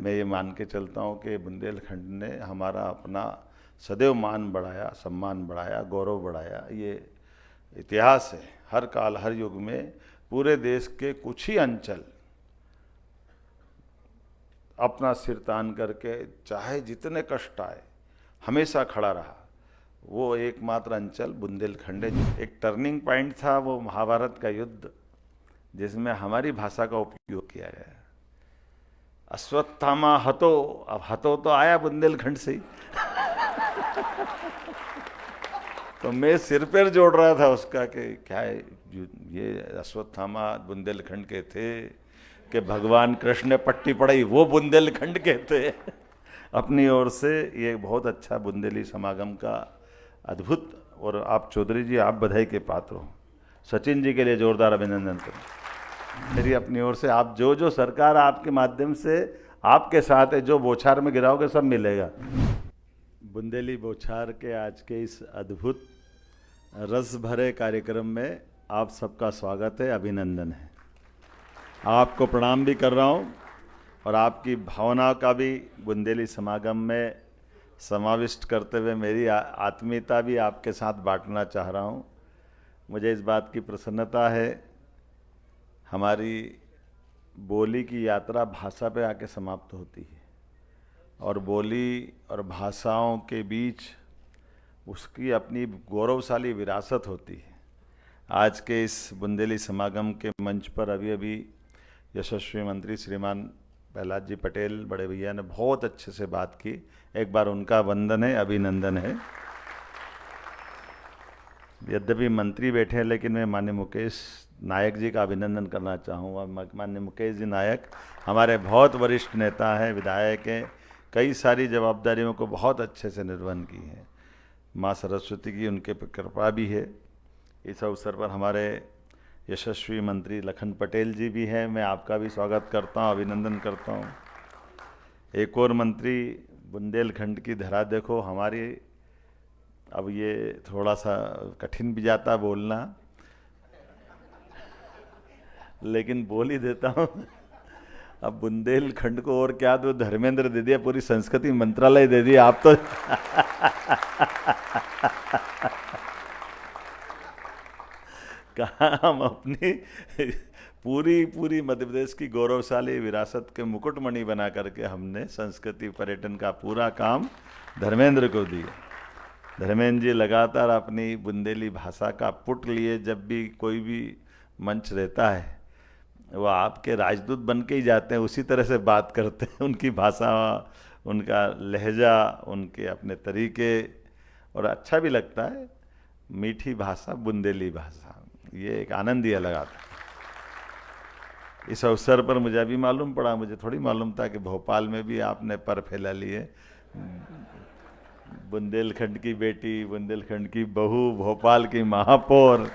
मैं ये मान के चलता हूँ कि बुंदेलखंड ने हमारा अपना सदैव मान बढ़ाया, सम्मान बढ़ाया, गौरव बढ़ाया। ये इतिहास है, हर काल हर युग में पूरे देश के कुछ ही अंचल अपना सिर तान करके चाहे जितने कष्ट आए हमेशा खड़ा रहा। वो एकमात्र अंचल बुंदेलखंड है। एक टर्निंग पॉइंट था वो महाभारत का युद्ध, जिसमें हमारी भाषा का उपयोग किया गया। अश्वत्थामा हतो, अब हतो तो आया बुंदेलखंड से ही तो मैं सिर पर जोड़ रहा था उसका कि क्या है ये अश्वत्थामा बुंदेलखंड के थे कि भगवान कृष्ण ने पट्टी पढ़ाई वो बुंदेलखंड के थे। अपनी ओर से ये बहुत अच्छा बुंदेली समागम का अद्भुत, और आप चौधरी जी आप बधाई के पात्र हो। सचिन जी के लिए जोरदार अभिनंदन करें मेरी अपनी ओर से। आप जो जो सरकार आपके माध्यम से आपके साथ है, जो बौछार में गिराओगे सब मिलेगा। बुंदेली बौछार के आज के इस अद्भुत रस भरे कार्यक्रम में आप सबका स्वागत है, अभिनंदन है। आपको प्रणाम भी कर रहा हूँ और आपकी भावना का भी बुंदेली समागम में समाविष्ट करते हुए मेरी आत्मीयता भी आपके साथ बांटना चाह रहा हूँ। मुझे इस बात की प्रसन्नता है, हमारी बोली की यात्रा भाषा पे आके समाप्त होती है और बोली और भाषाओं के बीच उसकी अपनी गौरवशाली विरासत होती है। आज के इस बुंदेली समागम के मंच पर अभी अभी यशस्वी मंत्री श्रीमान प्रहलाद जी पटेल बड़े भैया ने बहुत अच्छे से बात की। एक बार उनका वंदन है, अभिनंदन है। यद्यपि मंत्री बैठे हैं लेकिन मैं माननीय मुकेश नायक जी का अभिनंदन करना चाहूँगा। माननीय मुकेश जी नायक हमारे बहुत वरिष्ठ नेता हैं, विधायक हैं, कई सारी जवाबदारियों को बहुत अच्छे से निर्वहन की है। माँ सरस्वती की उनके पर कृपा भी है। इस अवसर पर हमारे यशस्वी मंत्री लखन पटेल जी भी हैं, मैं आपका भी स्वागत करता हूँ, अभिनंदन करता हूँ। एक और मंत्री, बुंदेलखंड की धरा देखो हमारी, अब ये थोड़ा सा कठिन भी जाता बोलना लेकिन बोल ही देता हूँ। अब बुंदेलखंड को और क्या दो, धर्मेंद्र दे दिया, पूरी संस्कृति मंत्रालय दे दिया आप तो कहा हम अपनी पूरी मध्य प्रदेश की गौरवशाली विरासत के मुकुटमणि बना करके हमने संस्कृति पर्यटन का पूरा काम धर्मेंद्र को दिया। धर्मेंद्र जी लगातार अपनी बुंदेली भाषा का पुट लिए जब भी कोई भी मंच रहता है वो आपके राजदूत बन के ही जाते हैं, उसी तरह से बात करते हैं। उनकी भाषा, उनका लहजा, उनके अपने तरीके, और अच्छा भी लगता है। मीठी भाषा, बुंदेली भाषा, ये एक आनंद ही अलग आता है। इस अवसर पर मुझे अभी मालूम पड़ा, मुझे थोड़ी मालूम था कि भोपाल में भी आपने पर फैला लिए। बुंदेलखंड की बेटी, बुंदेलखंड की बहू, भोपाल की महापौर,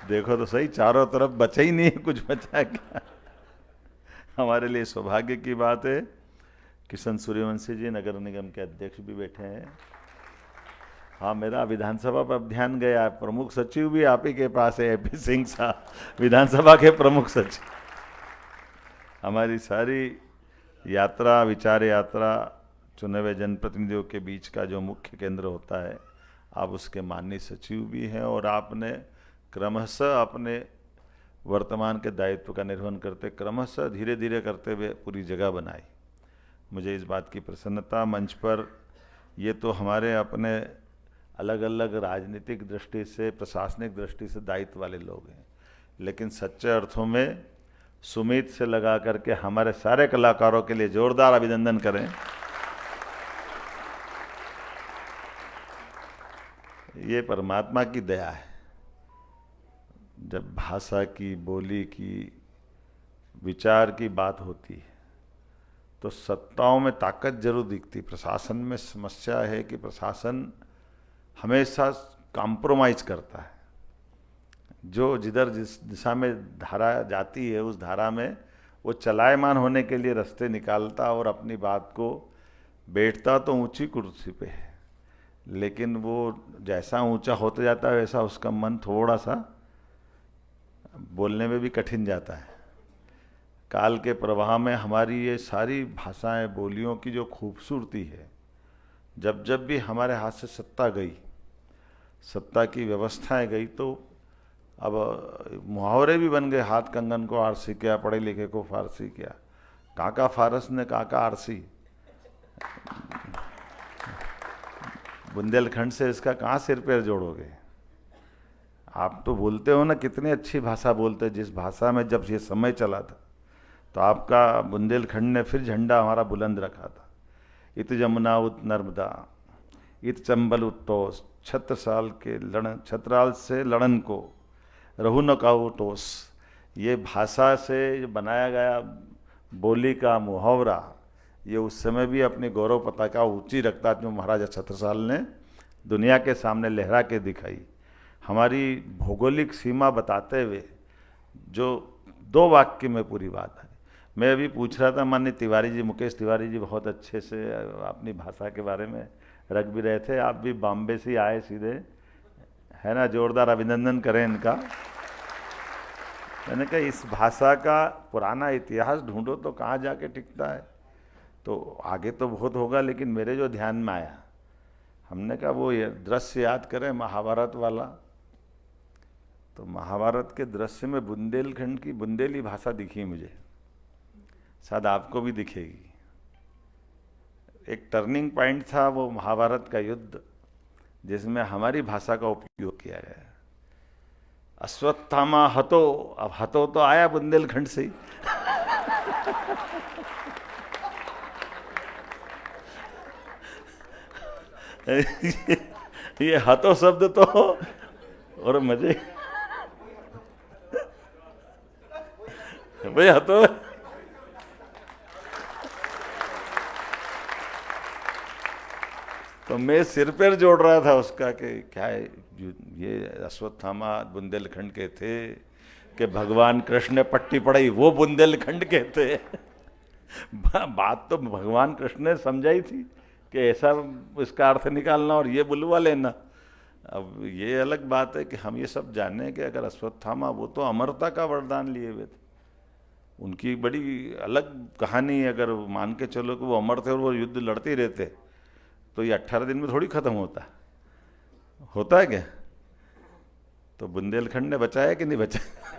देखो तो सही, चारों तरफ बचा ही नहीं है, कुछ बचा क्या। हमारे लिए सौभाग्य की बात है। किशन सूर्यवंशी जी नगर निगम के अध्यक्ष भी बैठे हैं। हाँ, मेरा विधानसभा पर ध्यान गया, प्रमुख सचिव भी आप ही के पास है, एपी सिंह साहब, विधानसभा के प्रमुख सचिव। हमारी सारी यात्रा, विचार यात्रा चुने हुए जनप्रतिनिधियों के बीच का जो मुख्य केंद्र होता है, आप उसके माननीय सचिव भी हैं और आपने क्रमशः अपने वर्तमान के दायित्व का निर्वहन करते क्रमशः धीरे धीरे करते हुए पूरी जगह बनाई। मुझे इस बात की प्रसन्नता। मंच पर ये तो हमारे अपने अलग अलग राजनीतिक दृष्टि से, प्रशासनिक दृष्टि से दायित्व वाले लोग हैं, लेकिन सच्चे अर्थों में सुमित से लगा करके हमारे सारे कलाकारों के लिए जोरदार अभिनंदन करें। ये परमात्मा की दया है। जब भाषा की, बोली की, विचार की बात होती है तो सत्ताओं में ताकत जरूर दिखती। प्रशासन में समस्या है कि प्रशासन हमेशा कॉम्प्रोमाइज करता है। जो जिधर जिस दिशा में धारा जाती है उस धारा में वो चलायमान होने के लिए रास्ते निकालता और अपनी बात को बैठता तो ऊंची कुर्सी पे है, लेकिन वो जैसा ऊंचा होता जाता है वैसा उसका मन थोड़ा सा बोलने में भी कठिन जाता है। काल के प्रवाह में हमारी ये सारी भाषाएं, बोलियों की जो खूबसूरती है, जब जब भी हमारे हाथ से सत्ता गई, सत्ता की व्यवस्थाएं गई, तो अब मुहावरे भी बन गए। हाथ कंगन को आरसी किया, पढ़े लिखे को फारसी किया। काका फारस ने काका आरसी। बुंदेलखंड से इसका कहाँ सिर पैर जोड़ोगे? आप तो बोलते हो ना, कितनी अच्छी भाषा बोलते। जिस भाषा में जब ये समय चला था, तो आपका बुंदेलखंड ने फिर झंडा हमारा बुलंद रखा था। इत जमुना उत नर्मदा, इत चंबल उत तोस, छत्रसाल के लड़न, छत्राल से लड़न को रहु न काऊ टोस। ये भाषा से जो बनाया गया बोली का मुहावरा, ये उस समय भी अपनी गौरव पताका ऊंची रखता, जो महाराजा छत्रसाल ने दुनिया के सामने लहरा के दिखाई। हमारी भौगोलिक सीमा बताते हुए जो 2 वाक्य में पूरी बात है। मैं अभी पूछ रहा था, माननीय तिवारी जी, मुकेश तिवारी जी बहुत अच्छे से अपनी भाषा के बारे में रख भी रहे थे। आप भी बॉम्बे से आए सीधे, है ना? जोरदार अभिनंदन करें इनका। मैंने कहा इस भाषा का पुराना इतिहास ढूंढो तो कहाँ जाके टिकता है। तो आगे तो बहुत होगा, लेकिन मेरे जो ध्यान में आया, हमने कहा वो ये दृश्य याद करें महाभारत वाला। तो महाभारत के दृश्य में बुंदेलखंड की बुंदेली भाषा दिखी मुझे, शायद आपको भी दिखेगी। एक टर्निंग पॉइंट था वो महाभारत का युद्ध, जिसमें हमारी भाषा का उपयोग किया गया। अश्वत्थामा हतो, अब हतो तो आया बुंदेलखंड से ही। ये हतो शब्द तो, और मजे भाई हतो। तो मैं सिर पैर जोड़ रहा था उसका कि क्या है ये अश्वत्थामा बुंदेलखंड के थे कि भगवान कृष्ण ने पट्टी पढ़ाई, वो बुंदेलखंड के थे। बात तो भगवान कृष्ण ने समझाई थी कि ऐसा इसका अर्थ निकालना और ये बुलवा लेना। अब ये अलग बात है कि हम ये सब जाने कि अगर अश्वत्थामा, वो तो अमरता का वरदान लिए हुए थे, उनकी बड़ी अलग कहानी है। अगर मान के चलो कि वो अमर थे और वो युद्ध लड़ते ही रहते, तो ये 18 दिन में थोड़ी खत्म होता है क्या? तो बुंदेलखंड ने बचाया कि नहीं बचाया?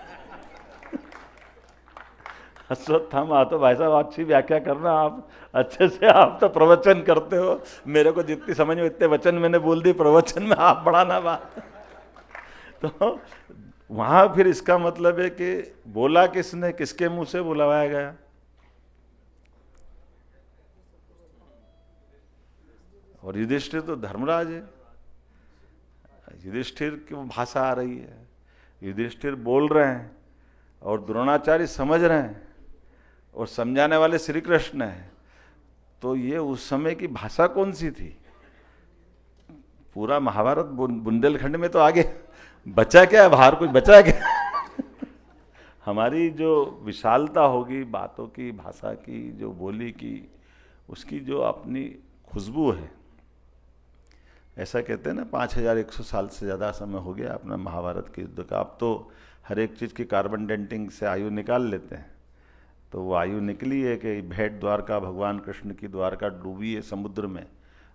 अश्वत्थामा तो भाई साहब अच्छी व्याख्या करना आप अच्छे से, आप तो प्रवचन करते हो। मेरे को जितनी समझ में इतने वचन मैंने बोल दी, प्रवचन में आप बढ़ाना बात। तो वहां फिर इसका मतलब है कि बोला किसने, किसके मुंह से बुलवाया गया? और युधिष्ठिर तो धर्मराज है, युधिष्ठिर की भाषा आ रही है, युधिष्ठिर बोल रहे हैं और द्रोणाचार्य समझ रहे हैं और समझाने वाले श्री कृष्ण हैं। तो ये उस समय की भाषा कौन सी थी? पूरा महाभारत बुंदेलखंड में तो आगे बचा क्या, बाहर कुछ बचा क्या? हमारी जो विशालता होगी बातों की, भाषा की, जो बोली की, उसकी जो अपनी खुशबू है। ऐसा कहते हैं ना 5100 साल से ज़्यादा समय हो गया अपना महाभारत के युद्ध का। अब तो हर एक चीज़ की कार्बन डेटिंग से आयु निकाल लेते हैं, तो वो आयु निकली है कि भेंट द्वारका भगवान कृष्ण की द्वारका डूबी है समुद्र में,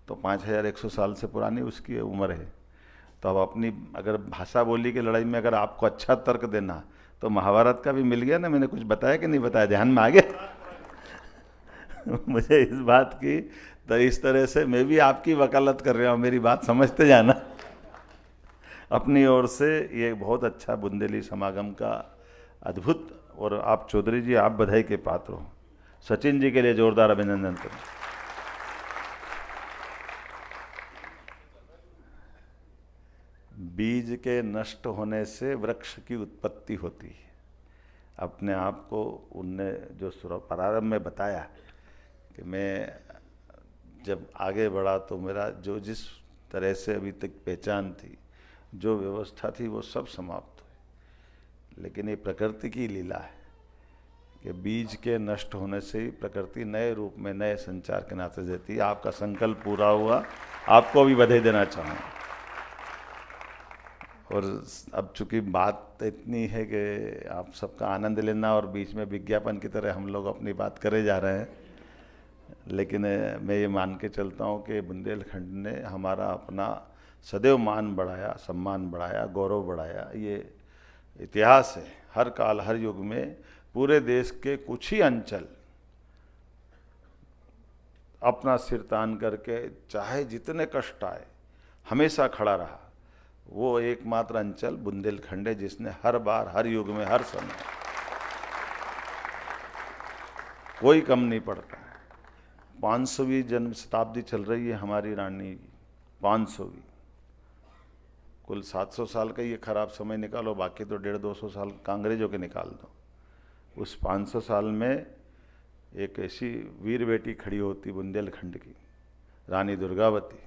तो 5100 साल से पुरानी उसकी उम्र है। तो अब अपनी अगर भाषा बोली की लड़ाई में अगर आपको अच्छा तर्क देना, तो महाभारत का भी मिल गया ना। मैंने कुछ बताया कि नहीं बताया, ध्यान में आ गया? मुझे इस बात की, तो इस तरह से मैं भी आपकी वकालत कर रहा हूँ, मेरी बात समझते जाना। अपनी ओर से ये बहुत अच्छा बुंदेली समागम का अद्भुत, और आप चौधरी जी, आप बधाई के पात्र हो। सचिन जी के लिए जोरदार अभिनंदन करें। बीज के नष्ट होने से वृक्ष की उत्पत्ति होती है। अपने आप को उनने जो प्रारंभ में बताया कि मैं जब आगे बढ़ा तो मेरा जो जिस तरह से अभी तक पहचान थी, जो व्यवस्था थी, वो सब समाप्त हुई। लेकिन ये प्रकृति की लीला है कि बीज के नष्ट होने से ही प्रकृति नए रूप में, नए संचार के नाते देती है। आपका संकल्प पूरा हुआ, आपको भी बधाई देना चाहूँगा। और अब चूंकि बात इतनी है कि आप सबका आनंद लेना और बीच में विज्ञापन की तरह हम लोग अपनी बात करे जा रहे हैं, लेकिन मैं ये मान के चलता हूँ कि बुंदेलखंड ने हमारा अपना सदैव मान बढ़ाया, सम्मान बढ़ाया, गौरव बढ़ाया। ये इतिहास है, हर काल हर युग में पूरे देश के कुछ ही अंचल अपना सिर तान करके चाहे जितने कष्ट आए हमेशा खड़ा रहा। वो एकमात्र अंचल बुंदेलखंड है जिसने हर बार, हर युग में, हर समय कोई कम नहीं पड़ता है। 500वीं जन्म शताब्दी चल रही है हमारी रानी की, 500वीं। कुल 700 साल का ये खराब समय निकालो, बाकी तो 150-200 साल कांग्रेजों के निकाल दो। उस 500 साल में एक ऐसी वीर बेटी खड़ी होती बुंदेलखंड की, रानी दुर्गावती,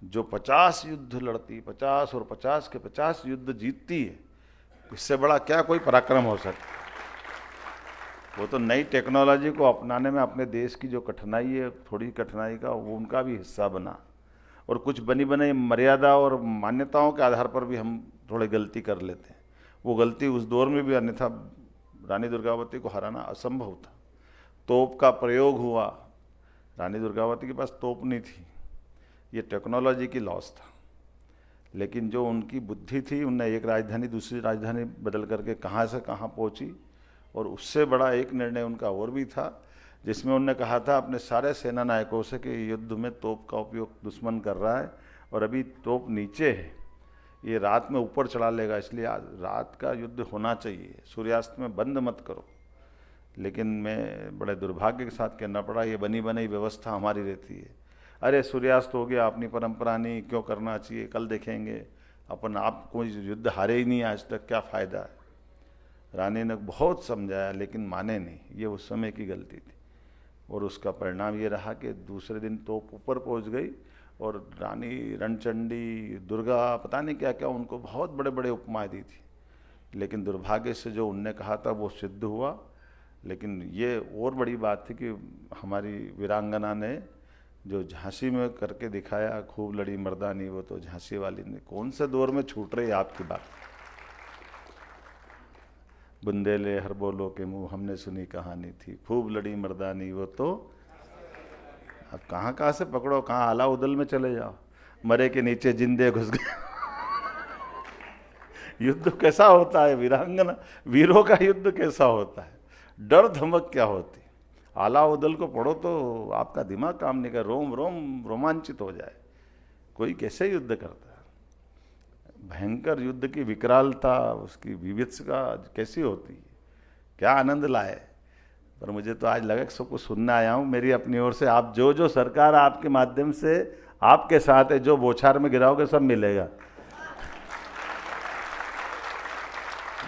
जो 50 युद्ध लड़ती, 50 और 50 के 50 युद्ध जीतती है। इससे बड़ा क्या कोई पराक्रम हो सकता। वो तो नई टेक्नोलॉजी को अपनाने में अपने देश की जो कठिनाई है, थोड़ी कठिनाई का वो उनका भी हिस्सा बना, और कुछ बनी बनाई मर्यादा और मान्यताओं के आधार पर भी हम थोड़ी गलती कर लेते हैं। वो गलती उस दौर में भी, अन्यथा रानी दुर्गावती को हराना असंभव था। तोप का प्रयोग हुआ, रानी दुर्गावती के पास तोप नहीं थी, ये टेक्नोलॉजी की लॉस था। लेकिन जो उनकी बुद्धि थी, उनने एक राजधानी दूसरी राजधानी बदल करके कहाँ से कहाँ पहुँची। और उससे बड़ा एक निर्णय उनका और भी था, जिसमें उन्होंने कहा था अपने सारे सेना नायकों से कि युद्ध में तोप का उपयोग दुश्मन कर रहा है और अभी तोप नीचे है, ये रात में ऊपर चढ़ा लेगा, इसलिए रात का युद्ध होना चाहिए, सूर्यास्त में बंद मत करो। लेकिन मैं बड़े दुर्भाग्य के साथ कहना पड़ा, ये बनी बनाई व्यवस्था हमारी रहती है। अरे सूर्यास्त हो गया, अपनी परंपरा नहीं, क्यों करना चाहिए, कल देखेंगे, अपन आप कोई युद्ध हारे ही नहीं आज तक, क्या फ़ायदा है। रानी ने बहुत समझाया लेकिन माने नहीं, ये उस समय की गलती थी। और उसका परिणाम ये रहा कि दूसरे दिन तोप ऊपर पहुंच गई और रानी रणचंडी, दुर्गा, पता नहीं क्या क्या उनको बहुत बड़े बड़े उपमाएं दी थी। लेकिन दुर्भाग्य से जो उनने कहा था वो सिद्ध हुआ। लेकिन ये और बड़ी बात थी कि हमारी वीरांगना ने जो झांसी में करके दिखाया, खूब लड़ी मर्दानी, वो तो झांसी वाली ने कौन से दौर में छूट रही आपकी बात। बुंदेले हर बोलो के मुंह, हमने सुनी कहानी थी, खूब लड़ी मर्दानी, वो तो अब कहाँ से पकड़ो, कहाँ आला उदल में चले जाओ, मरे के नीचे जिंदे घुस गए। युद्ध कैसा होता है वीरांगना, वीरों का युद्ध कैसा होता है, डर धमक क्या होती। आला उदल को पढ़ो तो आपका दिमाग काम नहीं कर, रोम रोम रोमांचित हो जाए। कोई कैसे युद्ध करता है, भयंकर युद्ध की विकरालता, उसकी विविधता कैसी होती है, क्या आनंद लाए। पर मुझे तो आज लगा कि सब कुछ सुनने आया हूँ। मेरी अपनी ओर से आप जो सरकार आपके माध्यम से आपके साथ है, जो बौछार में गिराओगे सब मिलेगा,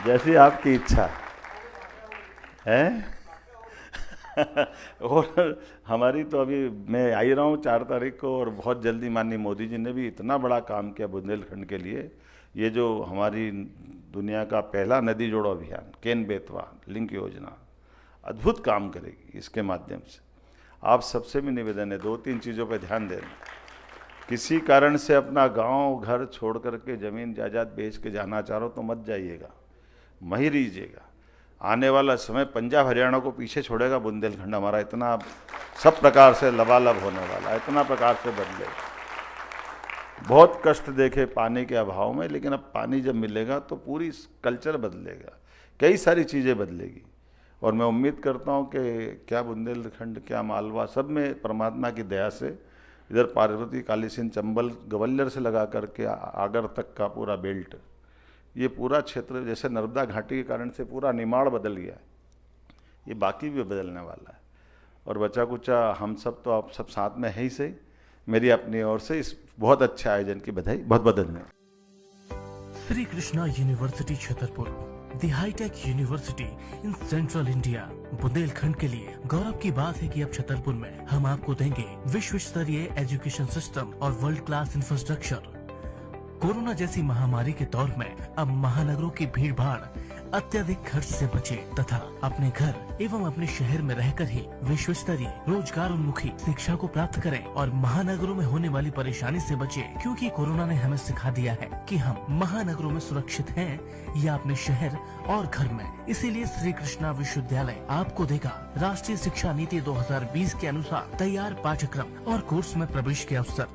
जैसी आपकी इच्छा है। और हमारी तो अभी मैं आ ही रहा हूँ 4 तारीख को, और बहुत जल्दी माननीय मोदी जी ने भी इतना बड़ा काम किया बुंदेलखंड के लिए। ये जो हमारी दुनिया का पहला नदी जोड़ो अभियान, केन बेतवा लिंक योजना, अद्भुत काम करेगी इसके माध्यम से। आप सबसे भी निवेदन है 2-3 चीज़ों पर ध्यान देना। किसी कारण से अपना गांव घर छोड़ करके ज़मीन जायदाद बेच के जाना चाह रहे हो तो मत जाइएगा, वहीं रहिएगा। आने वाला समय पंजाब हरियाणा को पीछे छोड़ेगा बुंदेलखंड हमारा, इतना सब प्रकार से लबालब होने वाला है, इतना प्रकार से बदलेगा। बहुत कष्ट देखे पानी के अभाव में, लेकिन अब पानी जब मिलेगा तो पूरी कल्चर बदलेगा, कई सारी चीज़ें बदलेगी। और मैं उम्मीद करता हूँ कि क्या बुंदेलखंड, क्या मालवा, सब में परमात्मा की दया से इधर पार्वती, काली सिंध, चंबल, ग्वालियर से लगा करके आगर तक का पूरा बेल्ट, ये पूरा क्षेत्र जैसे नर्मदा घाटी के कारण से पूरा निमाड़ बदल गया है, ये बाकी भी बदलने वाला है। और बचा कुचा हम सब तो आप सब साथ में है ही सही। मेरी अपनी ओर से इस बहुत अच्छे आयोजन की बधाई, बहुत बहुत धन्यवाद। Shri Krishna university Chhatarpur, the high tech university in central India. Bundelkhand के लिए गौरव की बात है कि अब छतरपुर में हम आपको देंगे विश्व स्तरीय एजुकेशन सिस्टम और वर्ल्ड क्लास इंफ्रास्ट्रक्चर। कोरोना जैसी महामारी के दौर में अब महानगरों की भीड़ भाड़ अत्यधिक खर्च से बचे तथा अपने घर एवं अपने शहर में रहकर ही विश्व स्तरीय रोजगार उन्मुखी शिक्षा को प्राप्त करें और महानगरों में होने वाली परेशानी से बचे, क्योंकि कोरोना ने हमें सिखा दिया है कि हम महानगरों में सुरक्षित हैं या अपने शहर और घर में। इसीलिए श्री कृष्णा विश्वविद्यालय आपको देगा राष्ट्रीय शिक्षा नीति 2020 के अनुसार तैयार पाठ्यक्रम और कोर्स में प्रवेश के अवसर।